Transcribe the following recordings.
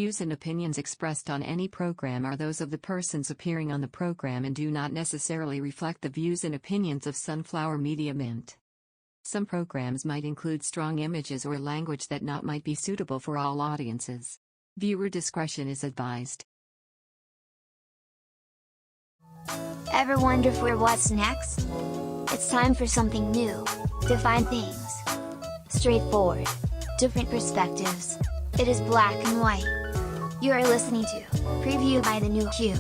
views and opinions expressed on any program are those of the persons appearing on the program and do not necessarily reflect the views and opinions of Sunflower Media Mint. Some programs might include strong images or language that not might be suitable for all audiences. Viewer discretion is advised. Ever wonder for what's next? It's time for something new. Define things. Straightforward. Different perspectives. It is black and white. You are listening to PrevHue by the New Hue.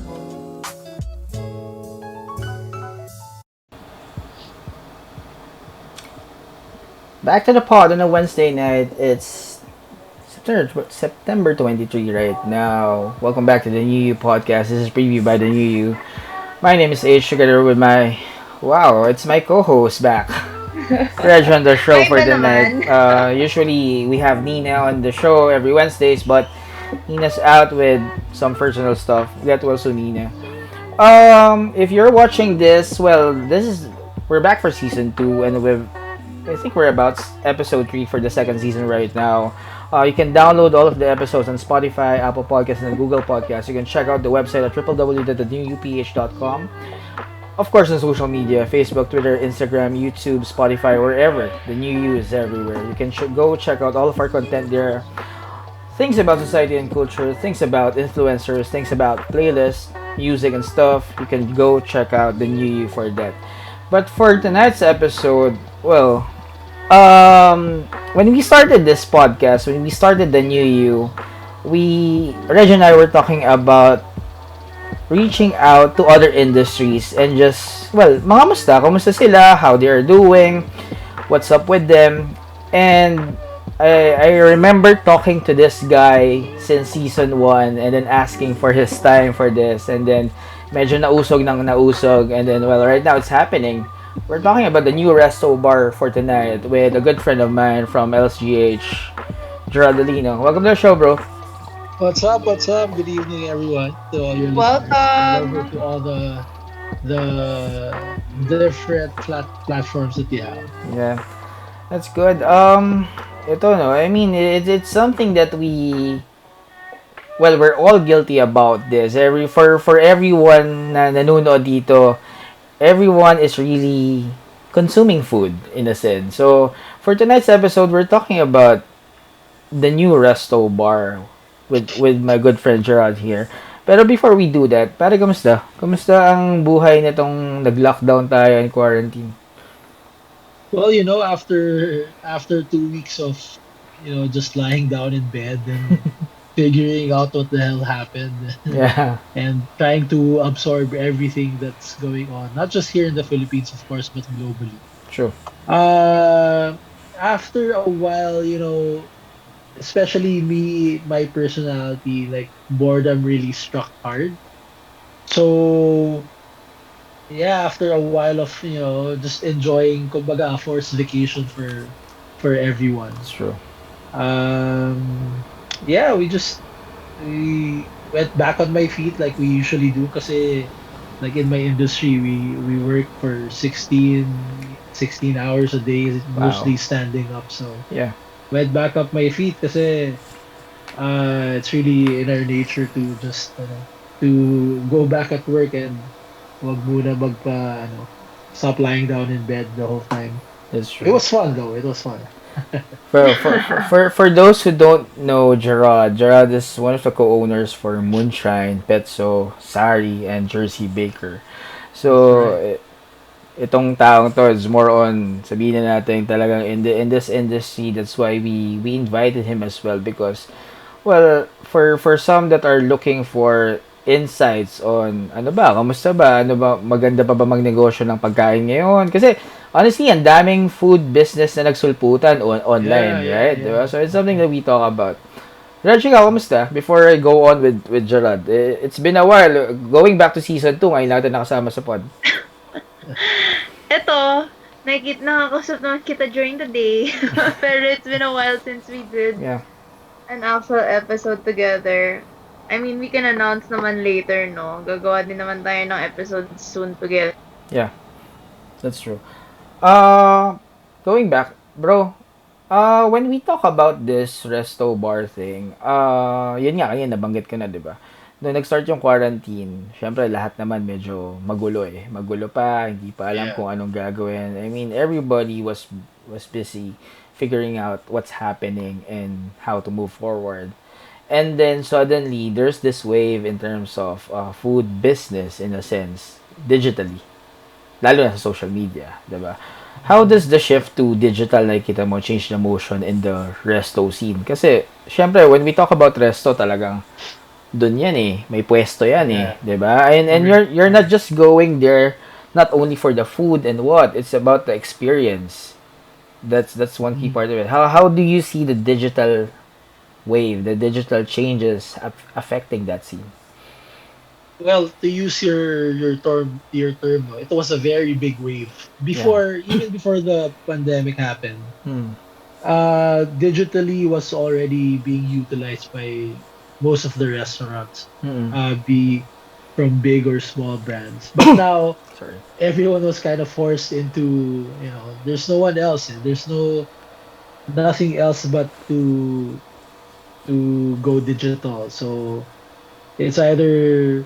Back to the pod on a Wednesday night. It's September 23 right now. Welcome back to the New You podcast. This is PrevHue by the New You. My name is H, together with my... Wow, it's my co-host back. Reg on the show for the night. Usually we have Nina on the show every Wednesdays, but Nina's out with some personal stuff. That also Nina. If you're watching this, well, we're back for season 2, and I think we're about episode 3 for the second season right now. You can download all of the episodes on Spotify, Apple Podcasts, and Google Podcasts. You can check out the website at www.thenewuph.com. Of course, on social media, Facebook, Twitter, Instagram, YouTube, Spotify, wherever. The New You is everywhere. You can go check out all of our content there. Things about society and culture, things about influencers, things about playlists, music and stuff. You can go check out the New You for that. But for tonight's episode, well, when we started this podcast, when we started the New You, Reg and I were talking about reaching out to other industries and just, well, mga kumusta sila, how they are doing, what's up with them. And I remember talking to this guy since season 1 and then asking for his time for this, and then medyo nausog, and then, well, right now it's happening. We're talking about the new Restobar for tonight with a good friend of mine from LSGH, Jehrad Dolino. Welcome to the show, bro. What's up? Good evening, everyone. To all your Welcome. listeners. Over to all the different platforms that you have. Yeah, that's good. Ito no, I mean, it's something that we're all guilty about this. For everyone na nanonood dito, everyone is really consuming food in a sense. So for tonight's episode, we're talking about the new Restobar with my good friend Jehrad here. Pero before we do that, pare, kamusta? Kamusta ang buhay nitong nag-lockdown tayo in quarantine? Well, after 2 weeks of just lying down in bed and figuring out what the hell happened, Yeah, and trying to absorb everything that's going on, not just here in the Philippines, of course, but globally. true. After a while, especially me, my personality, like boredom really struck hard. So yeah, after a while of just enjoying, kumbaga, a forced vacation for everyone. It's true. Yeah, we went back on my feet like we usually do, kasi like in my industry, we work for 16 hours a day, Wow. mostly standing up. So Yeah. went back up my feet kasi it's really in our nature to just to go back at work and wag muna stop lying down in bed the whole time. That's It true. was fun though. It was fun. For those who don't know Jehrad is one of the co-owners for Moonshine, Petso, Sari and Jersey Baker. So itong taong to is more on, sabihin na natin, talagang in this industry. That's why we invited him as well, because, well, for some that are looking for insights on kamusta ba, maganda pa ba magnegosyo ng pagkain ngayon, kasi honestly ang daming food business na nagsulputan online, Yeah, right? yeah. Diba? So it's something that we talk about. Reg, ikaw, kamusta? Before I go on with Jehrad, it's been a while. Going back to season 2, ngayon natin nakasama sa pod. Ito, nakakausap naman kita during the day. Pero it's been a while since we did Yeah. an actual episode together. I mean, we can announce naman later, no? Gagawa din naman tayo ng episode soon together. Yeah, that's true. Going back, bro, When we talk about this resto bar thing, yun nga, kanina nabanggit ko na, di ba? Nung nag-start yung quarantine, syempre lahat naman medyo magulo eh. Magulo pa, hindi pa alam Yeah. kung anong gagawin. I mean, everybody was busy figuring out what's happening and how to move forward. And then suddenly, there's this wave in terms of food business in a sense, digitally. Lalo na sa social media, di ba? How does the shift to digital nakikita mo change the motion in the resto scene? Kasi, syempre, when we talk about resto, talagang dun yan eh. May pwesto yan eh. Yeah. 'Di ba? And you're not just going there not only for the food and what, it's about the experience. That's one key Mm. part of it. How do you see the digital wave, the digital changes affecting that scene? Well, to use your term, no, it was a very big wave Yeah. before, even before the pandemic happened. Hmm. Digitally was already being utilized by most of the restaurants, Hmm. be from big or small brands. But now Sorry. everyone was kind of forced into, there's no one else. There's nothing else but to go digital. So it's either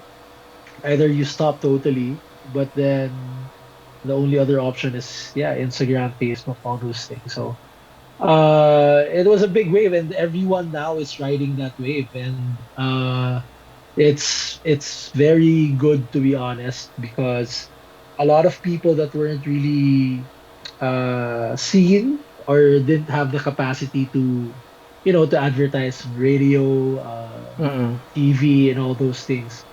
you stop totally, but then the only other option is, yeah, Instagram, Facebook, all those things. So it was a big wave, and everyone now is riding that wave, and it's very good, to be honest, because a lot of people that weren't really seen or didn't have the capacity to advertise on radio, Mm. TV, and all those things,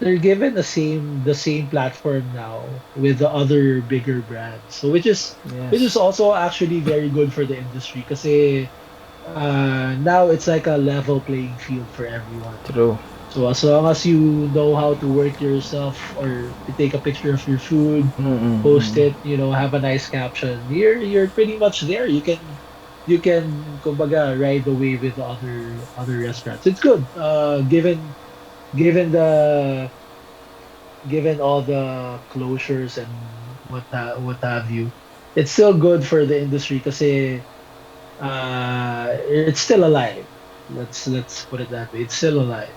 they're given the same platform now with the other bigger brands. So which is Yes. also actually very good for the industry, because now it's like a level playing field for everyone. True. So as long as you know how to work yourself, or to take a picture of your food, post Mm. it, have a nice caption, you're pretty much there. You can kumbaga ride the wave with the other restaurants. It's good. Given the given all the closures and what have you, it's still good for the industry, because it's still alive. Let's put it that way. It's still alive.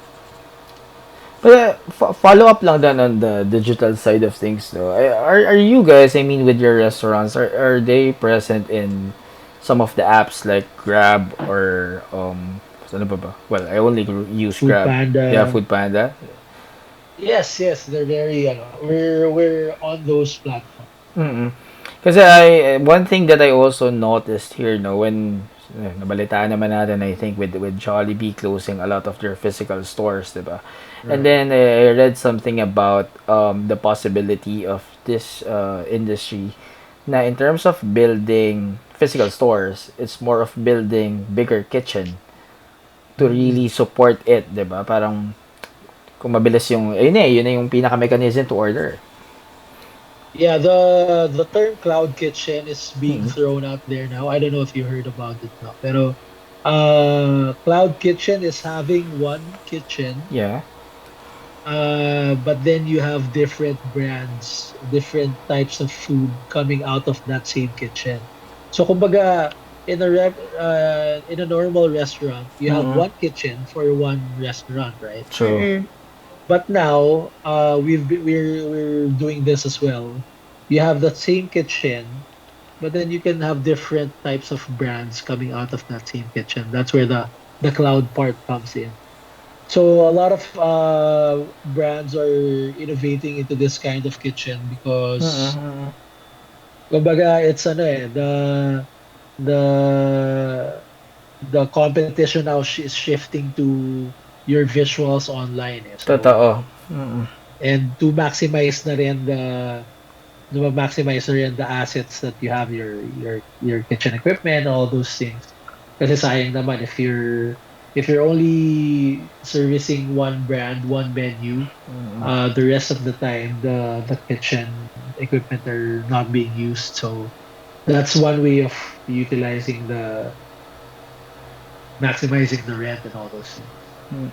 But follow up lang then on the digital side of things though. Are you guys, I mean with your restaurants, are they present in some of the apps like Grab or ano pa ba? Well, I only use Food Grab. Yeah, Panda. Food Panda. Yes, yes, they're very, we're on those platforms. Mm. Kasi one thing that I also noticed here, no, when nabalitaan naman natin, I think with Jollibee closing a lot of their physical stores, 'di ba? And Right. then I read something about the possibility of this industry na in terms of building physical stores, it's more of building bigger kitchen to Mm. really support it, 'di ba? Parang kung mabilis yung yun na yung pinaka mechanism to order. Yeah, the term cloud kitchen is being Hmm. thrown out there now. I don't know if you heard about it now, pero cloud kitchen is having one kitchen, Yeah. but then you have different brands, different types of food coming out of that same kitchen. So kumbaga, in a normal restaurant, you have Mm. one kitchen for one restaurant, right? True. Mm-mm. But now, we're doing this as well. You have that same kitchen, but then you can have different types of brands coming out of that same kitchen. That's where the cloud part comes in. So a lot of brands are innovating into this kind of kitchen, because Mm. kumbaga, it's the the competition now is shifting to your visuals online, eh. So, Totoo. Mm. and to maximize na rin the assets that you have, your kitchen equipment, all those things. Kasi sayang naman if you're only servicing one brand, one menu, Mm. the rest of the time the kitchen equipment are not being used. So that's one way of utilizing the maximizing the rent and all those things. Mm.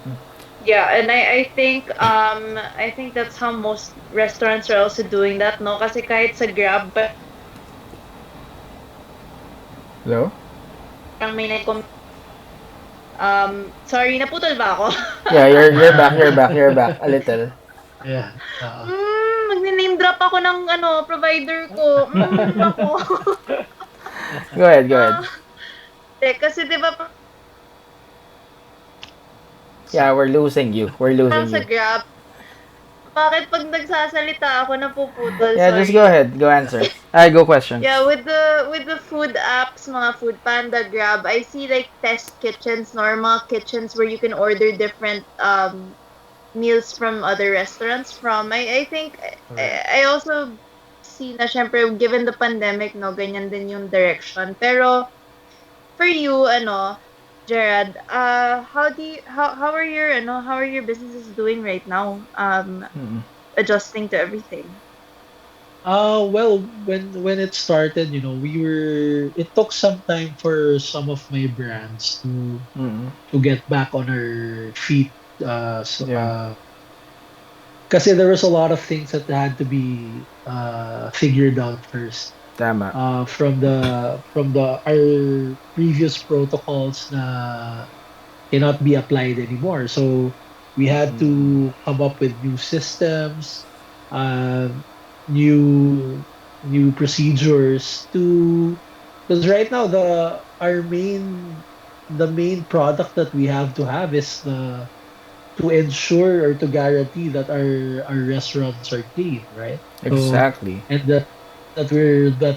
Yeah, and I think that's how most restaurants are also doing that, no? Kasi kahit sa Grab, Hello? parang may sorry, naputol ba ako? Yeah, you're back, you're back a little. Yeah. Magne-name drop ako ng provider ko. Ako. Go ahead, go ahead. Kasi 'di ba Yeah, we're losing you. We're parang losing sa you. Grab, bakit pag nagsasalita ako napuputol? Yeah, just Sorry. go ahead. Go answer. Go question. Yeah, with the food apps, mga Food Panda, Grab, I see like test kitchens, normal kitchens where you can order different meals from other restaurants from. I think I also see na syempre given the pandemic, no, ganyan din yung direction. Pero for you, Jehrad, how are your businesses doing right now? Mm-mm. Adjusting to everything. Well, when it started, it took some time for some of my brands Mm-mm. to get back on our feet. Yeah. Kasi there was a lot of things that had to be figured out first. Tama. From the our previous protocols na cannot be applied anymore. So we had to come up with new systems, um, new new procedures to because right now the main product that we have to have is to ensure or to guarantee that our restaurants are clean, right? So Exactly. and that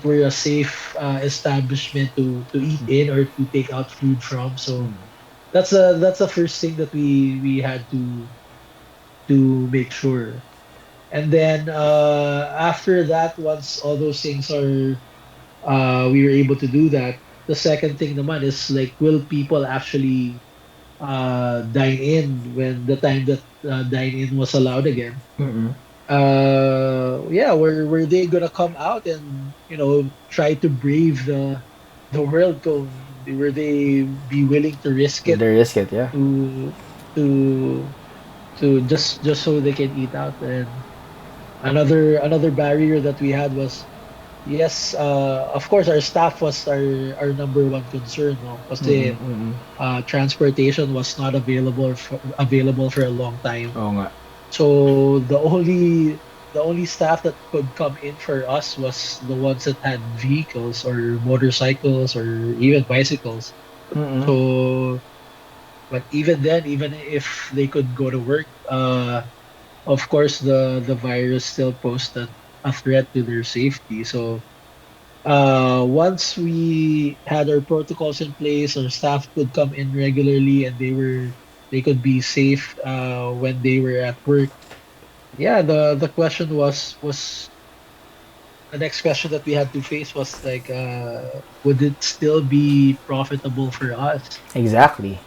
we're a safe establishment to eat in or to take out food from. So that's the first thing that we had to make sure. And then after that, once all those things are we were able to do that, the second thing naman is like, will people actually dine in when the time that dine in was allowed again? Mm-mm. Yeah, were they gonna come out and try to brave the world? Were they be willing to risk it The risk it, yeah. to to just so they can eat out? And another barrier that we had was, yes, of course our staff was our number one concern, no? Mm-mm. Kasi Mm-mm. transportation was not available for a long time. Oo nga. So the only staff that could come in for us was the ones that had vehicles or motorcycles or even bicycles. Mm-mm. So, but even then, even if they could go to work, of course the virus still posed a threat to their safety. So once we had our protocols in place, our staff could come in regularly and they could be safe when they were at work. Yeah, the question was the next question that we had to face was like, would it still be profitable for us? Exactly.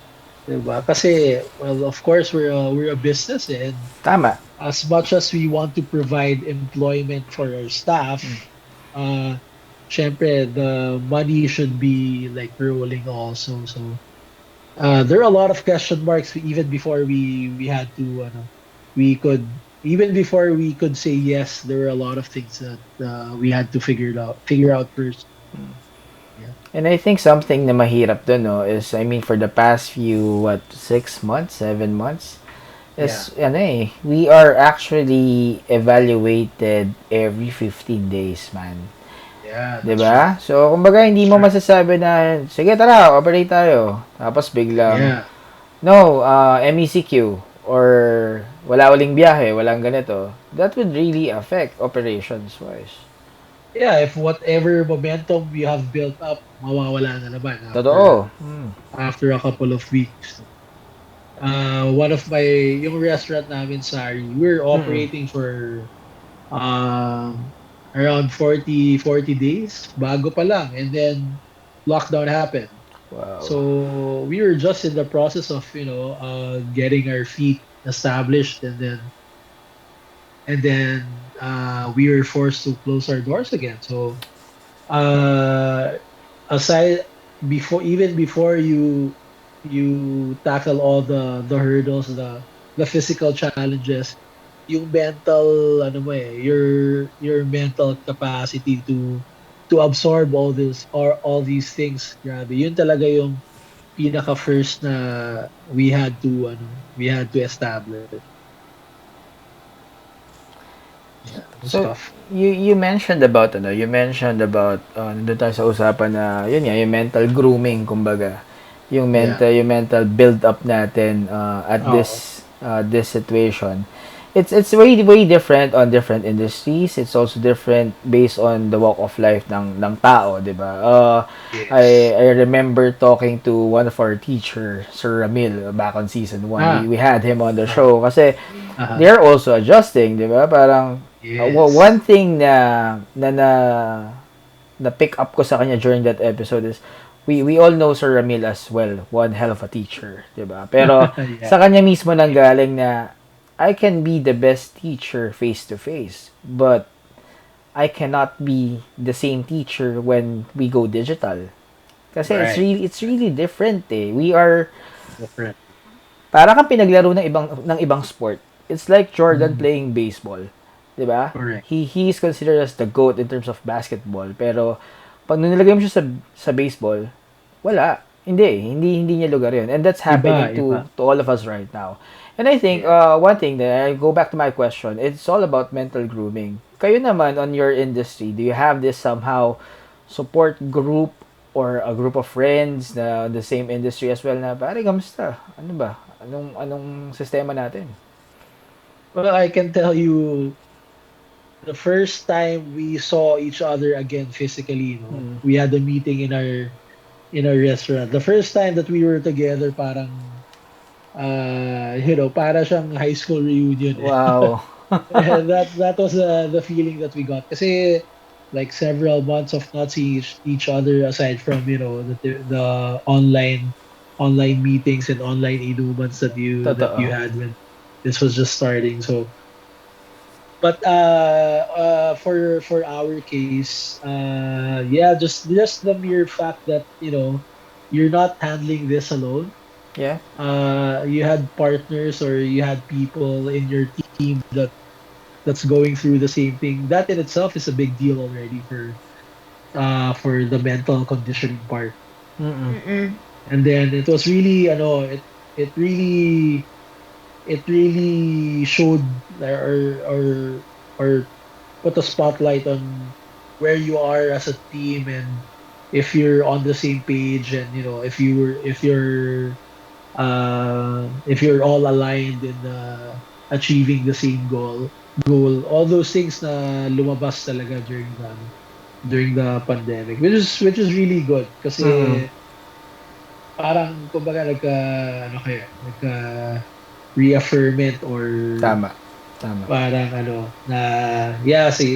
Diba? Kasi, well, of course, we're a business, and Tama. as much as we want to provide employment for our staff, uh, syempre, the money should be like rolling also. So, there are a lot of question marks even before we had to, we could, even before we could say yes, there were a lot of things that we had to figure out first. Yeah. And I think something na mahirap dun, no, is, I mean, for the past few, 6 months, 7 months, is, we are actually evaluated every 15 days, man. Yeah, that's Diba? So, kumbaga, hindi mo Sure. masasabi na, sige, tara, operate tayo. Tapos biglang, Yeah. no, MECQ, or wala uling biyahe, walang ganito. That would really affect operations-wise. Yeah, if whatever momentum you have built up, mawawala na naman Totoo. after a couple of weeks. One of yung restaurant namin, Sari, we're operating for around 40 days, bago pa lang, and then lockdown happened. Wow. So we were just in the process of getting our feet established, and then we were forced to close our doors again. So uh, aside before you tackle all the hurdles, the physical challenges, yung mental, your mental capacity to absorb all this or all these things. Grabe, yun talaga yung pinaka first na we had to establish. Yeah, it was So, tough. you mentioned about nandun tayo sa usapan na yun nga, yung mental grooming kumbaga. Yeah. Yung mental build up natin at Oo. this situation. It's way different on different industries. It's also different based on the walk of life ng tao, 'di ba? Yes. I remember talking to one of our teacher, Sir Ramil, back on season 1. Ah. We had him on the Uh, show kasi uh, they're also adjusting, 'di ba? Parang one yes. thing na pick up ko sa kanya during that episode is we all know Sir Ramil as well, one hell of a teacher, 'di ba? Pero Yeah. sa kanya mismo nanggaling na I can be the best teacher face to face, but I cannot be the same teacher when we go digital. Kasi Right. it's really different eh. We are Different. para kang pinaglaro ng ibang sport. It's like Jordan Mm, playing baseball. 'Di ba? correct. He is considered as the GOAT in terms of basketball, pero pag nilagay mo siya sa baseball, wala. Hindi niya lugar 'yun. And that's Iba, happening iba. to all of us right now. And I think Yeah. one thing that I go back to my question, it's all about mental grooming. Kayo naman on your industry, do you have this somehow support group or a group of friends na the same industry as well na pare kamusta? Ano ba? Anong sistema natin? Well, I can tell you the first time we saw each other again physically, Hmm. we had a meeting in our restaurant. The first time that we were together, parang para siyang high school reunion eh. Wow. And that was the feeling that we got. Kasi like several months of not seeing each other aside from, the online meetings and online inumans that you Totoo. had when this was just starting. So but for our case, yeah, just the mere fact that, you're not handling this alone. Yeah. You had partners or you had people in your team that's going through the same thing. That in itself is a big deal already for the mental conditioning part. Mm-mm. Mm-mm. And then it was really it really it really showed or put a spotlight on where you are as a team, and if you're on the same page, and if you're all aligned in achieving the same goal, all those things na lumabas talaga during the pandemic, which is really good Mm-mm. kasi parang kumbaga nagka reaffirmment or Tama. Tama. parang na yeah, say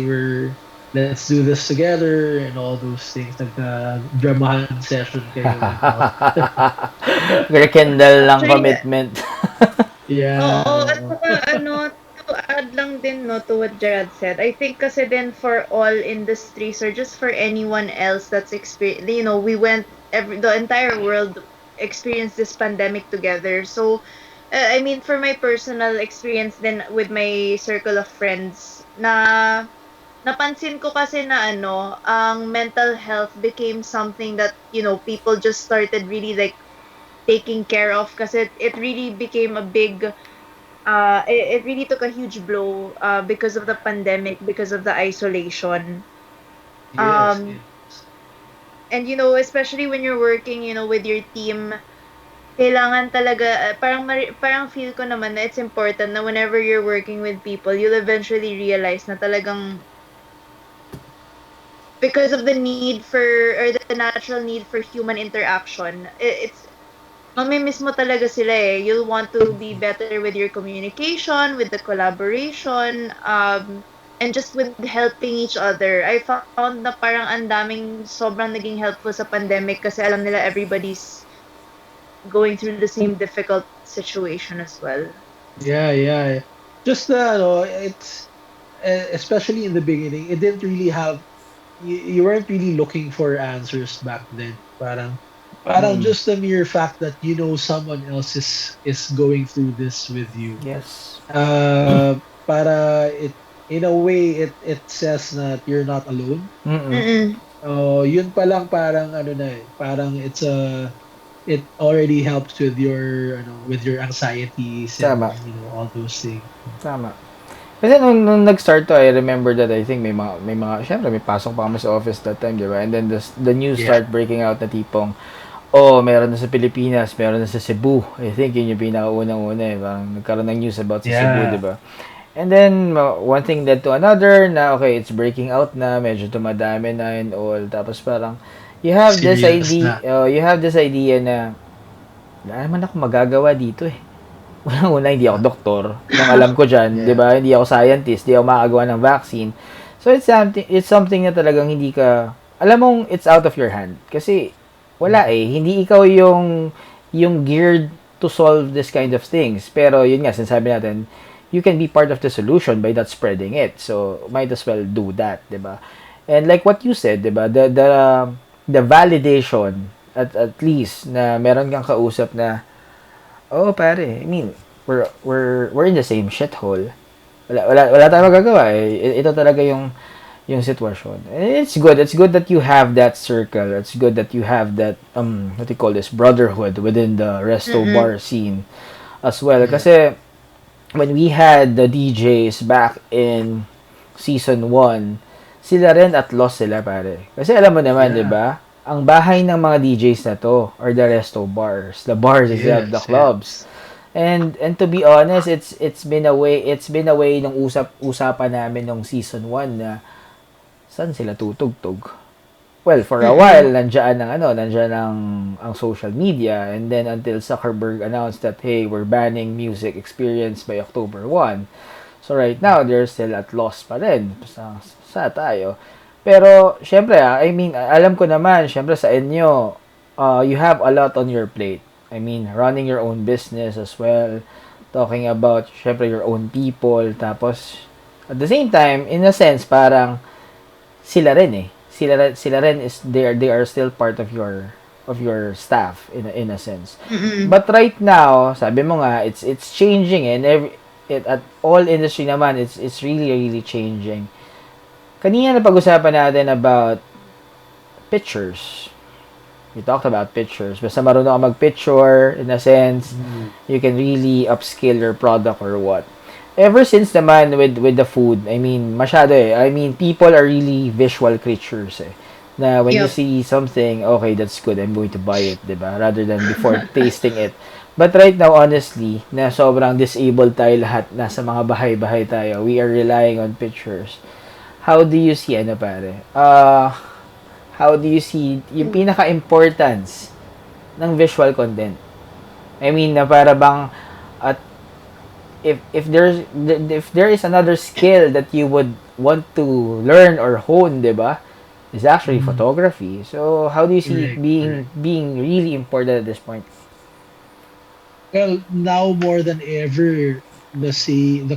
let's do this together and all those things, nagka dramahan session kayo and all. Rekindle lang Actually, commitment. oo, Yeah, at saka to add lang din no to what Gerard said. I think kasi then for all industries or just for anyone else that's we went the entire world experienced this pandemic together. So I mean for my personal experience then with my circle of friends na napansin ko kasi na ang mental health became something that people just started really like taking care of kasi it really became a big it really took a huge blow because of the pandemic, because of the isolation. yes, Um, yes. and especially when you're working, with your team, kailangan talaga, parang feel ko naman na it's important na whenever you're working with people, you'll eventually realize na talagang because of the need for, or the natural need for human interaction, it's mamimiss mo talaga sila eh. You'll want to be better with your communication, with the collaboration, and just with helping each other. I found na parang ang daming sobrang naging helpful sa pandemic kasi alam nila everybody's going through the same difficult situation as well. Yeah. Just it's especially in the beginning, it didn't really have you weren't really looking for answers back then. Parang Mm. just the mere fact that someone else is going through this with you. Yes. Para it in a way it says that you're not alone. Mm-mm. Mm-mm. Oh, yun pa lang parang ano na eh, parang it already helps with your anxieties and Tama. all those things. Tama. Kasi nung nag-start to, I remember that I think syempre may pasok pa kami sa office that time, di ba? And then the news Yeah. start breaking out na tipong, oh, meron na sa Pilipinas, meron na sa Cebu. I think yun yung pinakaunang-una eh. Parang nagkaroon ng news about sa Cebu, di Yeah. ba? And then, one thing led to another na, okay, it's breaking out na, medyo tumadami na and all. Tapos parang, Serious na. you have this idea na, wala naman ako magagawa dito eh. Unang-una, hindi ako doktor. Nung alam ko dyan, di Yeah. ba? Hindi ako scientist, hindi ako makagawa ng vaccine. So, it's something na talagang hindi ka, alam mong it's out of your hand. Kasi, wala eh. Hindi ikaw yung geared to solve this kind of things. Pero, yun nga, sinasabi natin, you can be part of the solution by not spreading it. So, might as well do that, di ba? And like what you said, di ba? The validation, at least, na meron kang kausap na, oh, pare. I mean, we're in the same shithole. Wala tayong magagawa eh. Ito talaga yung sitwasyon. And it's good. It's good that you have that circle. It's good that you have that what do you call this, brotherhood within the Mm-mm. Restobar scene as well. Yeah. Kasi when we had the DJs back in season 1, sila rin at loss sila, pare. Kasi alam mo naman, 'di Yeah. ba? Ang bahay ng mga DJs na to are the Restobars, the bars itself, the Yes, clubs. yes. And to be honest, it's been a way nung usapan namin nung season 1 na saan sila tutugtog. Well, for a while Mm-mm. nandiyan ang social media, and then until Zuckerberg announced that hey, we're banning music experience by October 1. So right now, they're still at loss pa rin sa tayo. Pero syempre, I mean, alam ko naman syempre sa inyo, you have a lot on your plate. I mean, running your own business as well, talking about syempre your own people, tapos at the same time, in a sense, parang sila rin eh. Sila rin is they are still part of your staff in a sense. Mm-mm. But right now, sabi mo nga, it's changing and at all industry naman, it's really really changing. Kanina na pag-usapan natin about pictures. We talked about pictures. Basta marunong ka mag-picture, in a sense, Mm. you can really upskill your product or what. Ever since naman with the food, I mean, masyado eh. I mean, people are really visual creatures eh. Na when you Yep. see something, okay, that's good, I'm going to buy it, 'di ba? Rather than before tasting it. But right now, honestly, na sobrang disabled tayo lahat, nasa mga bahay-bahay tayo, we are relying on pictures. How do you see, ano pare? How do you see yung pinaka-importance ng visual content? I mean, na para bang at if there is another skill that you would want to learn or hone, 'di ba? Is actually Mm. photography. So, how do you see it Correct, being correct. being really important at this point? Well, now more than ever, the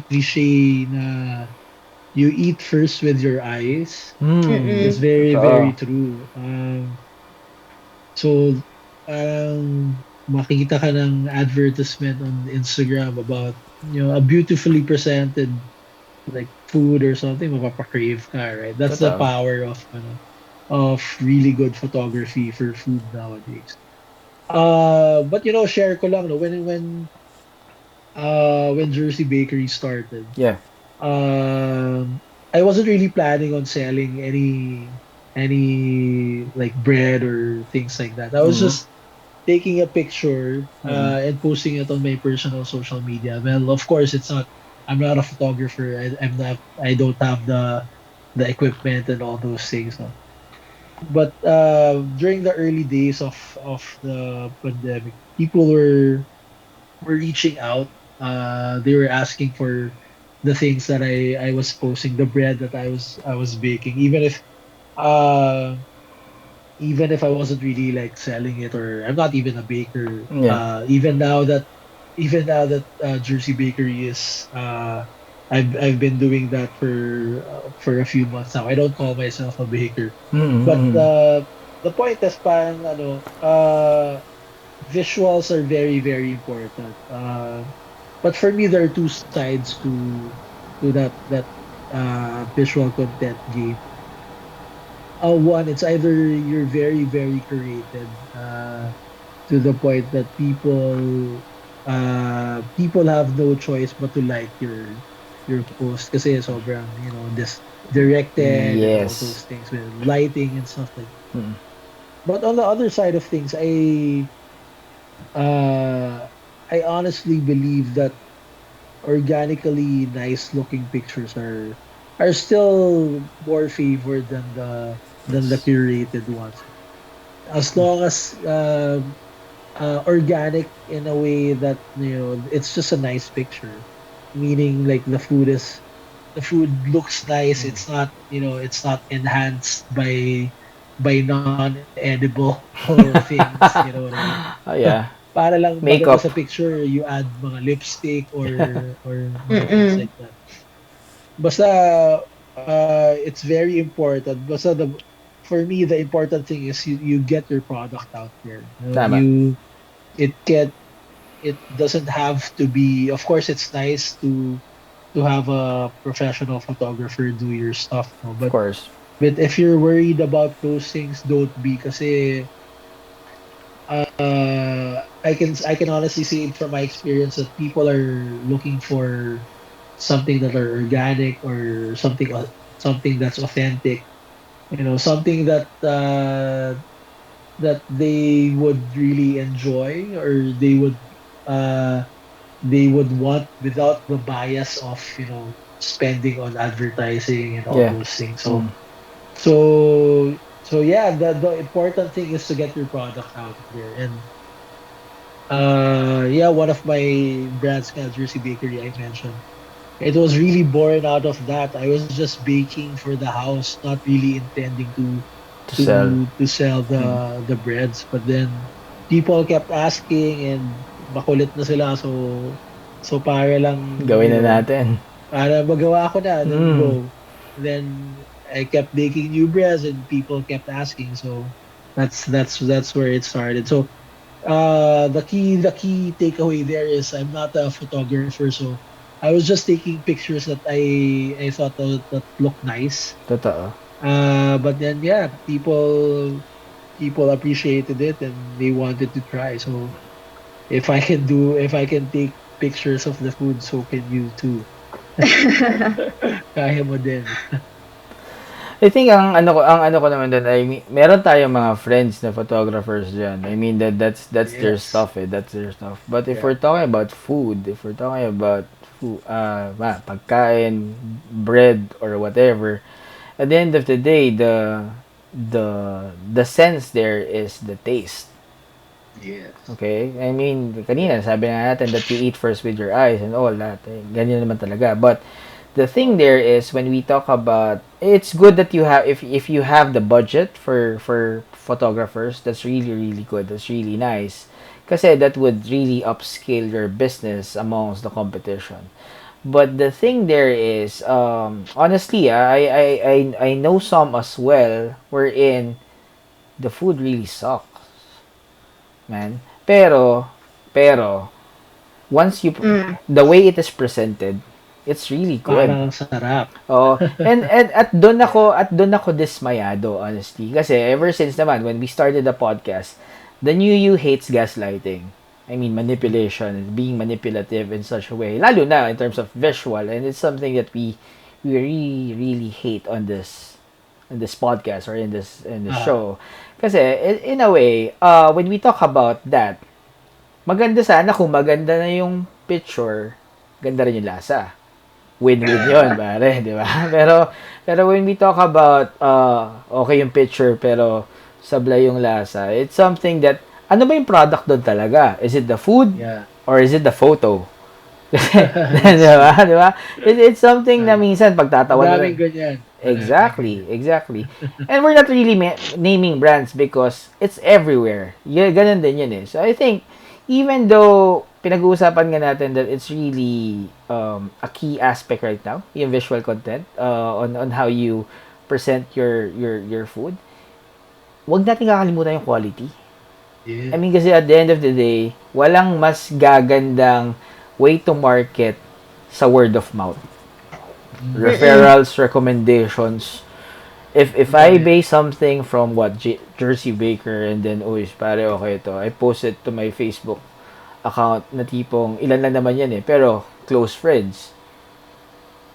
cliche na you eat first with your eyes is Mm-mm. very, very Totoo. true. So, makikita ka ng advertisement on Instagram about, a beautifully presented like food or something, mapapa-crave ka, right? That's the Totoo. power of really good photography for food nowadays. But share ko lang, no, when Jersey Bakery started, Yeah. I wasn't really planning on selling any like bread or things like that. I was Mhm. just taking a picture Mhm. and posting it on my personal social media. Well, of course, I'm not a photographer. I'm not. I don't have the equipment and all those things. No? But during the early days of the pandemic, people were reaching out. They were asking for the things that I was posting, the bread that I was baking, uh even if I wasn't really like selling it, or I'm not even a baker. Yeah. Even now that Jersey Bakery is I've been doing that for a few months now. I don't call myself a baker, Mhm. but Mhm. the point is parang visuals are very, very important. But for me, there are two sides to that visual content game. one, it's either you're very, very creative, to the point that people have no choice but to like your post kasi sobrang, this directed and all Yes. those things with lighting and stuff like. Mm. But on the other side of things, uh I honestly believe that organically nice looking pictures are still more favored than the Yes. curated ones, as long as organic in a way that it's just a nice picture, meaning like the food looks nice. Mm. It's not enhanced by non-edible things, you know what I mean. Oh yeah. Para lang maganda sa Makeup. picture, you add mga lipstick or mga things Mm-mm. like that. Basta it's very important. Basta for me, the important thing is you get your product out there. Tama. It can it doesn't have to be, of course it's nice to have a professional photographer do your stuff, no? Of But course. if you're worried about those things, don't be, kasi I can honestly say from my experience that people are looking for something that are organic, or something that's authentic, something that they would really enjoy, or uh they would want without the bias of spending on advertising and all Yeah. those things. Mm. So yeah, the important thing is to get your product out there. And yeah, one of my brands, Jersey Bakery, I mentioned, it was really born out of that. I was just baking for the house, not really intending to To sell. to sell Mm. the breads. But then people kept asking, and makulit na sila, so para lang, Gawin na natin. para magawa ko na, then Mm. go. Then I kept baking new breads, and people kept asking. So that's where it started. So the key takeaway there is, I'm not a photographer, so I was just taking pictures that I thought that looked nice. Totoo. But then yeah, people appreciated it, and they wanted to try. So if I can take pictures of the food, so can you too. Kaya mo din. I think ang ano ko naman doon ay meron tayong mga friends na photographers diyan. I mean that's their Yes. stuff eh. That's their stuff. But if Yeah. we're talking about food, if we're talking about food, pagkain, bread or whatever, at the end of the day, the sense there is the taste. Yes. Okay? I mean, kanina sabi nga natin that you eat first with your eyes and all that. Eh, ganyan naman talaga. But the thing there is when we talk about, it's good that you have, if you have the budget for photographers, that's really good. That's really nice. Kasi that would really upscale your business amongst the competition. But the thing there is, honestly, I know some as well wherein the food really sucks, man. Pero once you Mm. the way it is presented, it's really good. Parang sarap. Oh, and at doon ako dismayado, honestly, kasi ever since naman when we started the podcast, the new you hates gaslighting. I mean manipulation, being manipulative in such a way, lalo na in terms of visual, and it's something that we really hate on this podcast or in the Ah, show. Kasi in a way, when we talk about that, maganda sana kung maganda na yung picture, ganda rin yung lasa. Win-win yun, pare, di ba? Pero when we talk about, okay yung picture, pero sablay yung lasa, it's something that, ano ba yung product doon talaga? Is it the food? yeah. Or is it the photo? Di That's ba? true. Di ba? It's something na Ah, minsan pagtatawa na maraming lang. ganyan. Maraming Exactly, ganyan. exactly. And we're not really naming brands because it's everywhere. Yeah, ganun din yun eh. So I think, even though pinag-uusapan nga natin that it's really a key aspect right now, yung visual content, on how you present your food, wag natin kakalimutan yung quality. I Yes. mean, kasi at the end of the day, walang mas gagandang way to market sa word of mouth. Mm. Mm-mm. Referrals, recommendations, If I Okay. base something from what Jersey Baker and then pare okay ito. I post it to my Facebook account na tipong ilan lang naman yan eh, pero close friends.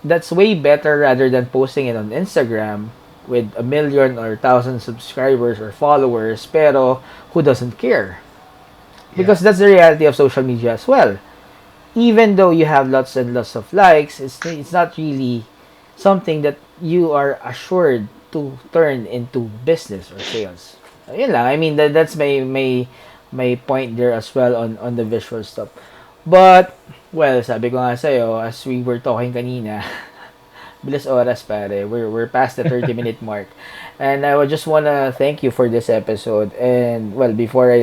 That's way better rather than posting it on Instagram with a million or thousand subscribers or followers, pero who doesn't care? Yeah. Because that's the reality of social media as well. Even though you have lots and lots of likes, it's not really something that you are assured to turn into business or sales. Yun lang. I mean, that's my point there as well on the visual stuff. But, well, sabi ko nga sa'yo, as we were talking kanina, bilis oras pare. We're past the 30-minute mark. And I would just wanna thank you for this episode. And well, before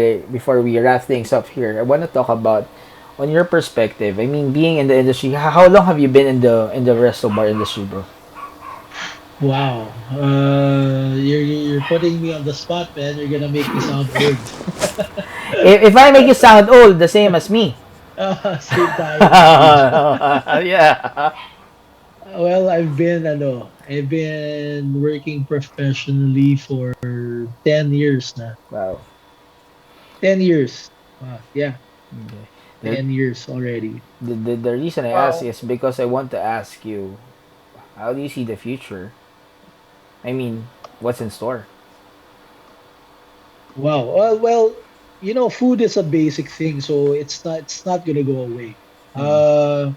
we wrap things up here, I wanna talk about on your perspective. I mean, being in the industry, how long have you been in the resto bar industry, bro? Wow. You're putting me on the spot, man. You're gonna make me sound old. If I make you sound old, the same as me. Same tayo, age. Yeah. Well, I've been working professionally for 10 years now. Wow. 10 years. Yeah, Okay. The, 10 years already. the reason I ask Wow. is because I want to ask you, how do you see the future? I mean, what's in store? Wow. Food is a basic thing, so it's not gonna go away. Mm. Uh,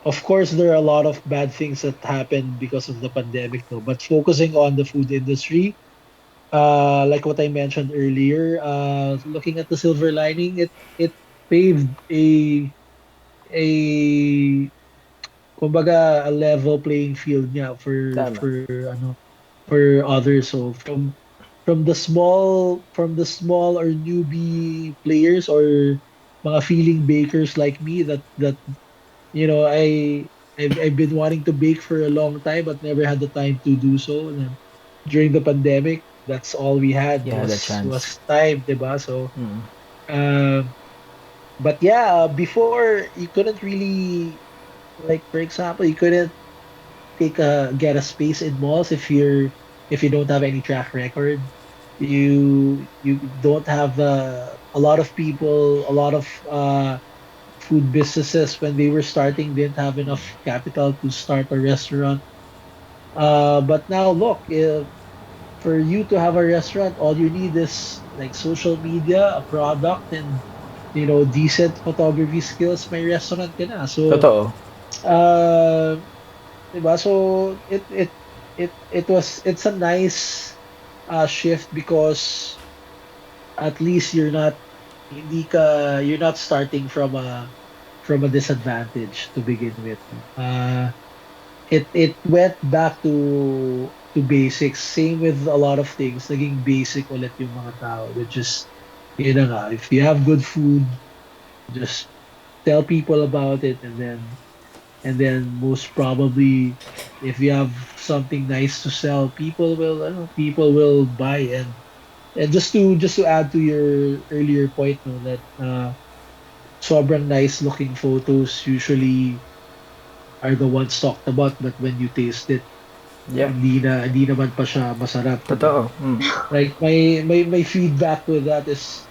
of course, there are a lot of bad things that happened because of the pandemic, though. But focusing on the food industry, like what I mentioned earlier, looking at the silver lining, it paved a kumbaga a level playing field niya Tama. for others. So from the small or newbie players or mga feeling bakers like me that I've been wanting to bake for a long time but never had the time to do so. And then during the pandemic, that's all we had You had a chance. was time, 'di ba? So Mm. um but yeah, before you couldn't really, like, for example, you couldn't get a space in malls if you don't have any track record. You don't have a lot of people, a lot of food businesses when they were starting didn't have enough capital to start a restaurant. But now look, for you to have a restaurant, all you need is like social media, a product, and decent photography skills. May restaurant ka na. So, Totoo. uh, diba? So it's a nice shift because at least you're not starting from a disadvantage to begin with. It went back to basics. Same with a lot of things. Naging basic ulit yung mga tao, which is, yun na nga, if you have good food, just tell people about it, and then most probably, if you have something nice to sell, people will buy. And just to add to your earlier point, no, that sobrang nice looking photos usually are the ones talked about, but when you taste it, Yeah. hindi naman pa siya masarap, diba? Totoo. Mm. Like my feedback with that is,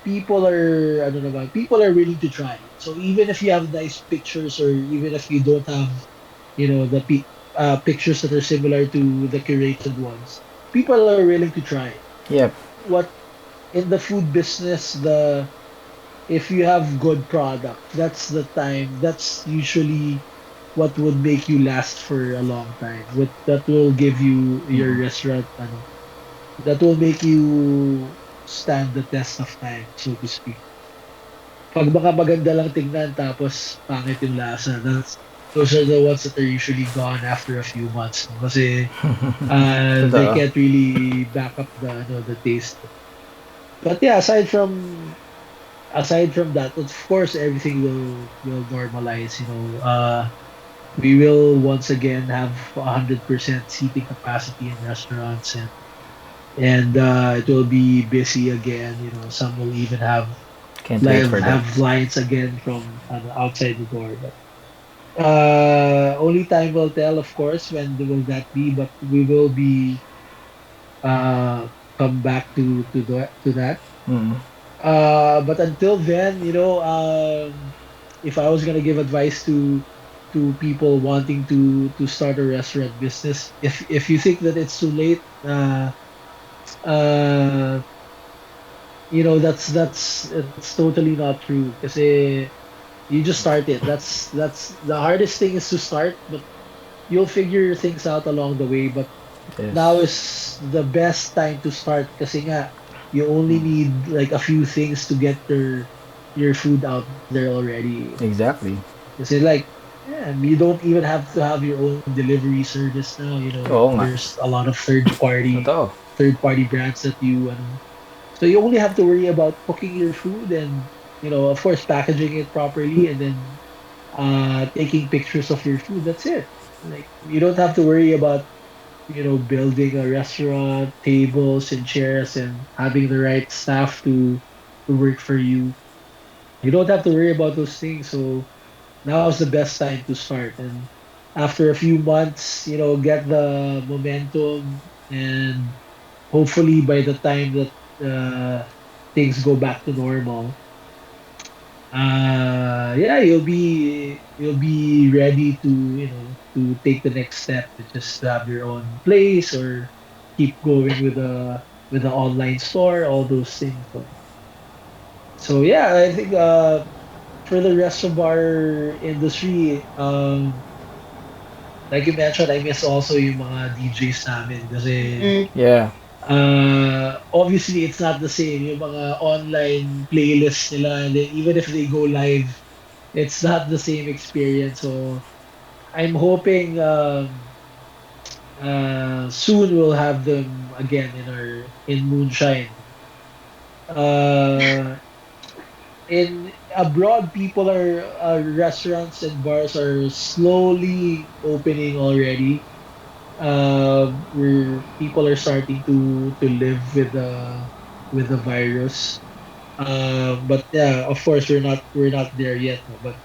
people are willing to try. So even if you have nice pictures, or even if you don't have, pictures that are similar to the curated ones, people are willing to try. Yep. What In the food business, the if you have good product, that's the time. That's usually what would make you last for a long time. That will give you your Mm. restaurant, that will make you stand the test of time, so to speak. Pag baka maganda lang tingnan tapos pangit yung lasa, those are the ones that are usually gone after a few months, no? Kasi they Totoo. can't really back up the taste. But yeah, aside from that, of course, everything will normalize. We will once again have 100% seating capacity in restaurants, and it will be busy again. Some will even have Can't wait for that. lines again from outside the door. But Only time will tell, of course, when will that be, but we will be uh come back to that. Mm. But until then, if I was gonna give advice to people wanting to start a restaurant business, if you think that it's too late, uh, that's totally not true. Because you just start it. That's the hardest thing is to start, but you'll figure things out along the way. But now Yes. is the best time to start kasi nga you only need like a few things to get your food out there already. Exactly. Kasi like yeah, you don't even have to have your own delivery service now. Oo nga. There's a lot of Totoo. third party brands that so you only have to worry about cooking your food and of course packaging it properly and then taking pictures of your food. That's it. Like you don't have to worry about building a restaurant, tables and chairs, and having the right staff to work for you. You don't have to worry about those things. So now is the best time to start. And after a few months, get the momentum, and hopefully by the time that things go back to normal, yeah, you'll be ready to take the next step, to just have your own place or keep going with the online store, all those things. So yeah, I think for the rest of our industry, like you mentioned, I miss also yung mga DJs namin kasi Mm-mm. Yeah. obviously it's not the same yung mga online playlists nila, and then even if they go live, it's not the same experience. So I'm hoping soon we'll have them again in Moonshine. Uh, in abroad, people restaurants and bars are slowly opening already. Where people are starting to live with the virus. But yeah, of course we're not there yet. No, but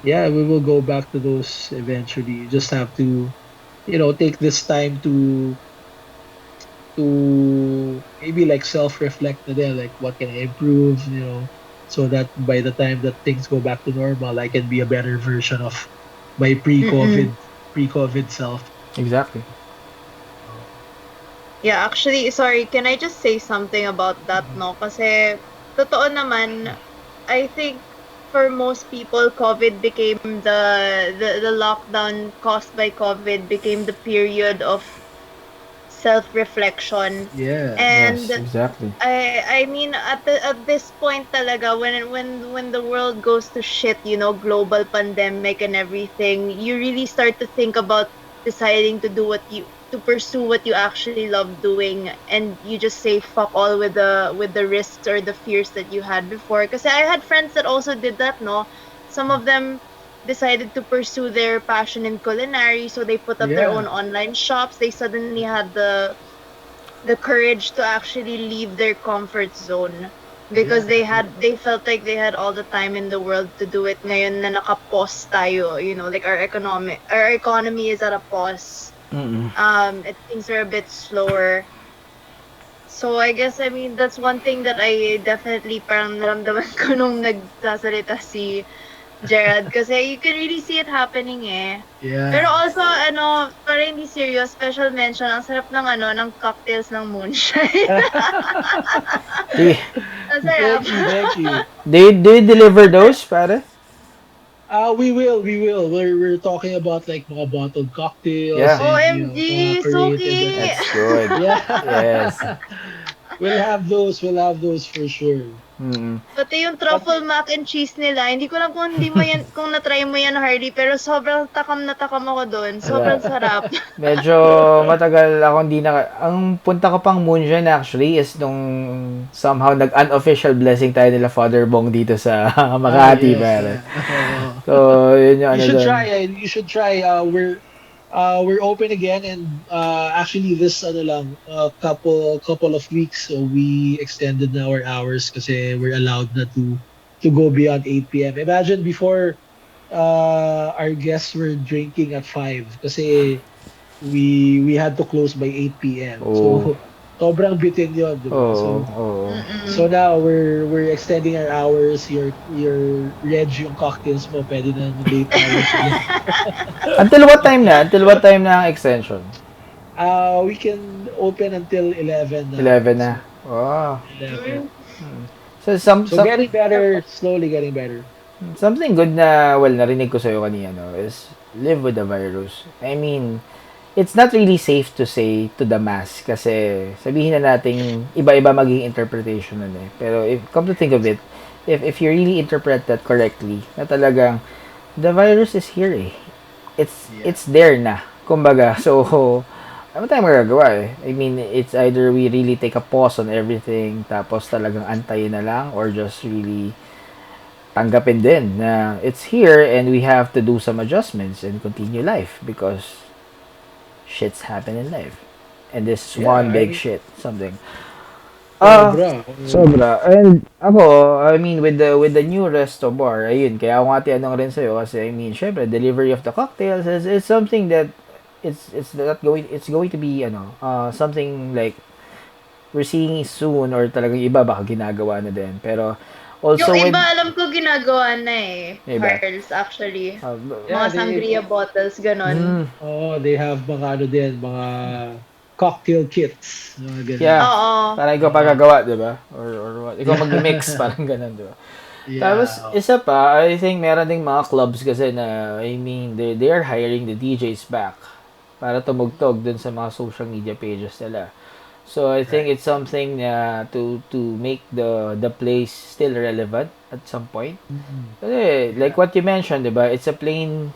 yeah, we will go back to those eventually. You just have to take this time to maybe like self-reflect na din, like what can I improve, so that by the time that things go back to normal, I can be a better version of my Mm-mm. pre-COVID self. Exactly. Yeah, actually, sorry, can I just say something about that, no? Kasi, totoo naman, I think for most people, COVID became the lockdown caused by COVID became the period of self-reflection. Yeah. Yes, And exactly. I mean at this point talaga when the world goes to shit, global pandemic and everything, you really start to think about deciding to pursue what you actually love doing, and you just say fuck all with the risks or the fears that you had before. Because I had friends that also did that, no? Some of them decided to pursue their passion in culinary, so they put up their own Yeah. online shops. They suddenly had the courage to actually leave their comfort zone because Yeah. they felt like they had all the time in the world to do it. Ngayon na naka-pause tayo, like our economy is at a pause. Mm-mm. Things are a bit slower. So I guess, I mean, that's one thing that I definitely parang naramdaman ko nung nagsasalita si Jehrad, kasi you can really see it happening eh. Pero Yeah. also, para hindi serious, special mention, ang sarap ng cocktails ng Moonshine. Do, Ang sarap. Thank you. do you deliver those, pare? We will. We're talking about like mga bottled cocktails Yeah. and mga OMG, creative that Suki! That's good. Yes. yeah. We'll have those. We'll have those for sure. Mm-mm. Pati yung But truffle mac and cheese nila, hindi ko lang kung na-try mo yan, Hardy, pero sobrang takam na takam ako doon. Wala. Sobrang sarap. Medyo matagal ako hindi na... Ang punta ko pang Moonshine actually is nung somehow nag-unofficial blessing tayo nila Father Bong dito sa Makati, yes, pare. yeah. Oo. So, yun yung You ano should doon. try. You should try. We're open again, and actually this ano lang couple of weeks, so we extended our hours kasi we're allowed na to go beyond 8 p.m. Imagine before our guests were drinking at 5 kasi we had to close by 8 p.m. Oh. So sobrang bitin 'yon, 'di ba? Oh, So oh. so now we're extending our hours. Your reg yung cocktails mo, pwede na late hours ulit. Until what time na? Until what time na ang extension? We can open until 11 na. 11 na. So, Wow. 11. So, So getting better, slowly getting better. something good na, well, narinig ko sa'yo kanina, no, is live with the virus. I mean, it's not really safe to say to the mass kasi sabihin na natin iba-iba maging interpretation nun eh. Pero if come to think of it, if you really interpret that correctly, na talagang the virus is here eh. It's there na. Kumbaga, so ano tayong magagawa eh. I mean, it's either we really take a pause on everything tapos talagang antayin na lang or just really tanggapin din na it's here and we have to do some adjustments and continue life because shits happen in life. And this is one big shit. Something. Sobra. Sobra. And ako, I mean, with the new Restobar, ayun, kaya ako nga tinanong rin sa'yo kasi, I mean, syempre, delivery of the cocktails is something that it's going to be, something like we're seeing soon or talagang iba baka ginagawa na din. Pero, also Yung with... iba, alam ko ginagawa na eh. Iba. Pearls, actually. Yeah, Mga sangria bottles, ganon. they have mga ano din, mga cocktail kits. Mga ganun. Yeah. Oo. Parang ikaw pa gagawa, di ba? Or what? Ikaw mag-mix, parang ganun, di ba? Yeah. Tapos, isa pa, I think meron ding mga clubs kasi na, I mean, they are hiring the DJs back para tumugtog dun sa mga social media pages nila. So, I think it's something to make the place still relevant at some point. Kasi, like what you mentioned, di ba? It's a playing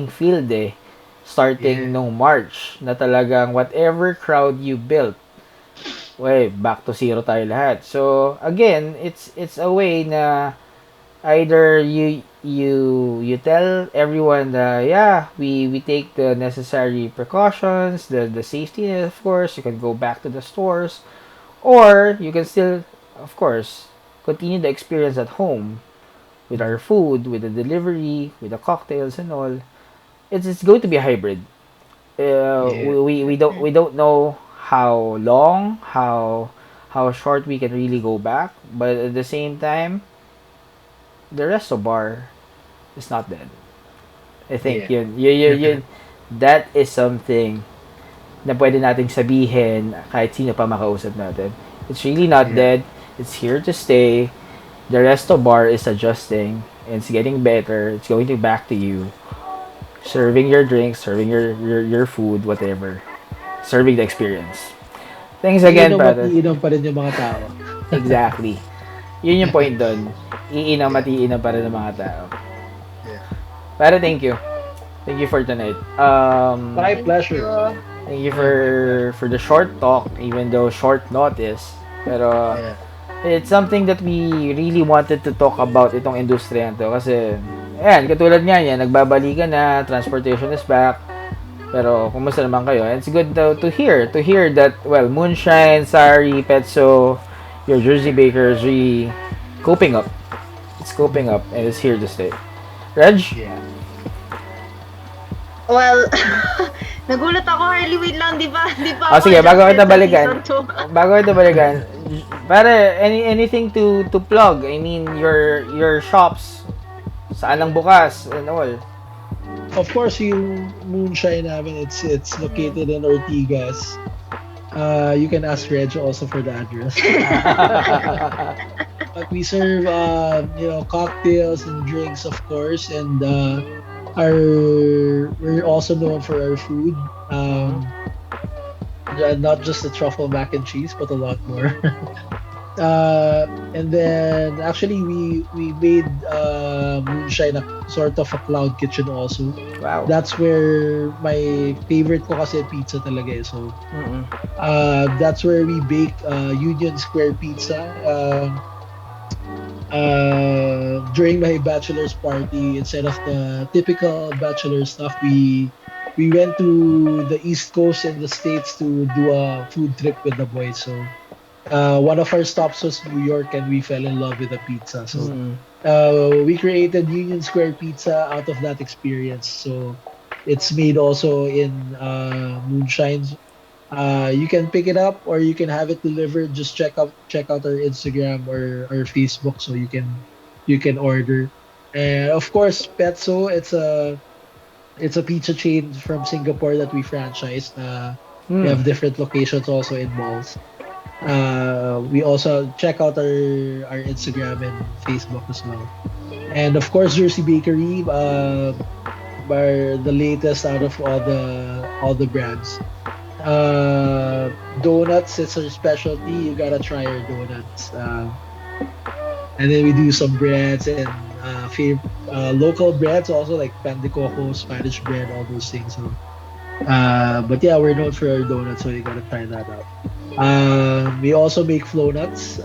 field eh. Starting nung March na talagang whatever crowd you built, back to zero tayo lahat. So, again, it's a way na either you tell everyone that we take the necessary precautions, the safety, of course, you can go back to the stores, or you can still, of course, continue the experience at home with our food, with the delivery, with the cocktails and all. It's going to be a hybrid. We don't know how long, how short we can really go back, but at the same time, the Restobar is not dead. I think yun, that is something na pwede nating sabihin kahit sino pa makausap natin. It's really not dead. It's here to stay. The Restobar is adjusting and it's getting better. It's going to back to you. Serving your drinks, serving your food, whatever. Serving the experience. Thanks again, brother. Iinom pa rin yung mga tao. Exactly. Yun yung point doon. Iinom at iinom pa rin ng mga tao. Yeah. Pero thank you. Thank you for tonight. My pleasure. Thank you for the short talk, even though short notice. Pero it's something that we really wanted to talk about itong industriya to kasi katulad nga yan, nagbabalikan na, transportation is back. Pero kumusta naman kayo? And it's good to hear that Moonshine, Sari, Petso, your Jersey Baker is really coping up. It's coping up and it's here to stay. Reg? Yeah. Well, nagulat ako, Harley, wait lang, di ba? Sige, bago kita balikan. Pare, anything to plug? I mean, your shops, saan ang bukas and all? Of course, yung Moonshine namin, it's located in Ortigas. You can ask Reg also for the address. But we serve, cocktails and drinks, of course, and we're also known for our food. Not just the truffle mac and cheese, but a lot more. And then actually we made Moonshine a sort of a cloud kitchen also. Wow. That's where my favorite ko kasi pizza talaga eh. So that's where we bake Union Square pizza. During my bachelor's party, instead of the typical bachelor stuff, we went to the East Coast and the States to do a food trip with the boys. So one of our stops was New York, and we fell in love with the pizza. So We created Union Square Pizza out of that experience. So it's made also in Moonshine. You can pick it up or you can have it delivered. Just check out our Instagram or our Facebook so you can order. And of course, Petso, it's a pizza chain from Singapore that we franchised. We Hmm. have different locations also in malls. We also check out our Instagram and Facebook as well. And of course, Jersey Bakery, are the latest out of all the brands. Donuts, it's our specialty. You gotta try our donuts. And then we do some breads and local breads also like pan de coco, Spanish bread, all those things. So, but yeah, we're known for our donuts, so you gotta try that out. We also make flow nuts.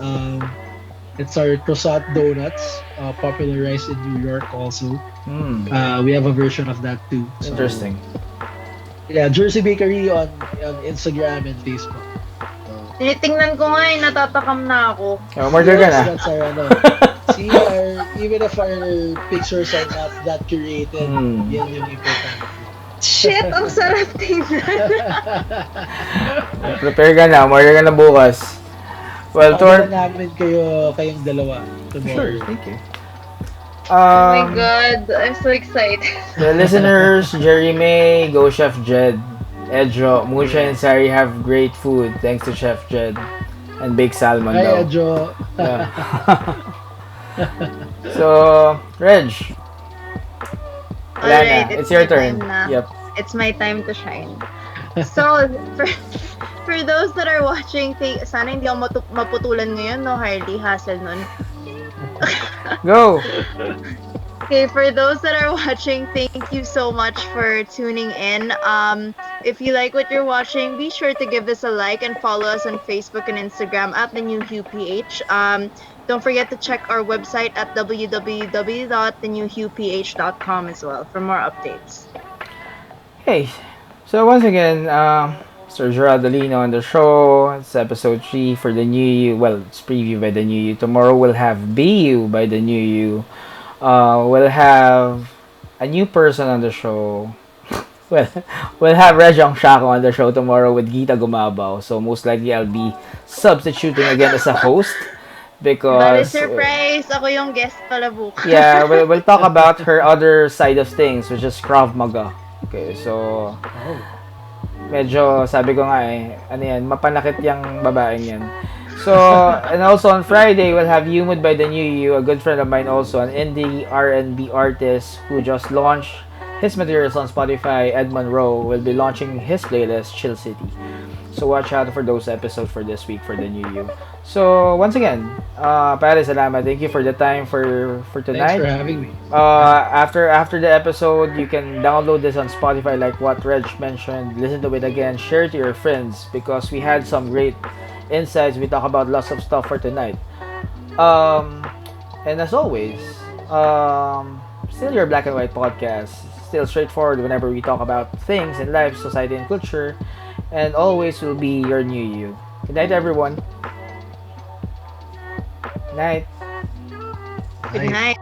It's our croissant donuts, popularized in New York also. Hmm. We have a version of that too. So Interesting. yeah, Jersey Bakery on Instagram and Facebook. So Tinitingnan ko nga eh, natatakam na ako. Order ka yes, na. that's our ano. See, even if our pictures are not that curated, Hmm. yan yung importante. Shit, ang sarap tingnan. Prepare ka na. Order ka na bukas. Well, Pakita namin kayong dalawa tomorrow. Sure, thank you. Oh my god, I'm so excited. The listeners, Jerry May, Go Chef Jed, Edjo, Moonshine and Sari have great food thanks to Chef Jed and baked salmon Hi, daw. Adjo. Yeah. So, Reg, wala na. Alright, It's your my turn. time na. Yep. It's my time to shine. So, for those that are watching, sana hindi ako maputulan ngayon, no, Harley, hassle nun. Go! Okay, for those that are watching, thank you so much for tuning in. If you like what you're watching, be sure to give this a like and follow us on Facebook and Instagram at the new HughPH. Don't forget to check our website at www.thenewhughph.com as well for more updates. Hey, so once again, Mr. Jehrad Dolino on the show. It's episode 3 for the new you. Well, it's preview by the new you. Tomorrow we'll have BU by the new you. We'll have a new person on the show. Well, we'll have Rejong Shako on the show tomorrow with Gita Gumabaw. So most likely I'll be substituting again as a host But because surprise! Ako yung guest pala bukas. yeah, we'll talk about her other side of things, which is Krav Maga. Okay, so Oh. medyo sabi ko nga ano yan, mapanakit yung babaeng yan. So, and also on Friday, we'll have Humid by the New You, a good friend of mine also, an indie R&B artist who just launched his materials on Spotify. Ed Monroe will be launching his playlist, Chill City. So watch out for those episodes for this week for the New You. So, once again, pare, salamat. Thank you for the time for tonight. Thanks for having me. After the episode, you can download this on Spotify like what Reg mentioned. Listen to it again. Share it to your friends because we had some great insights. We talk about lots of stuff for tonight. And as always, still your black and white podcast. Still straightforward whenever we talk about things in life, society, and culture. And always will be your new you. Good night, everyone. Night. Good night.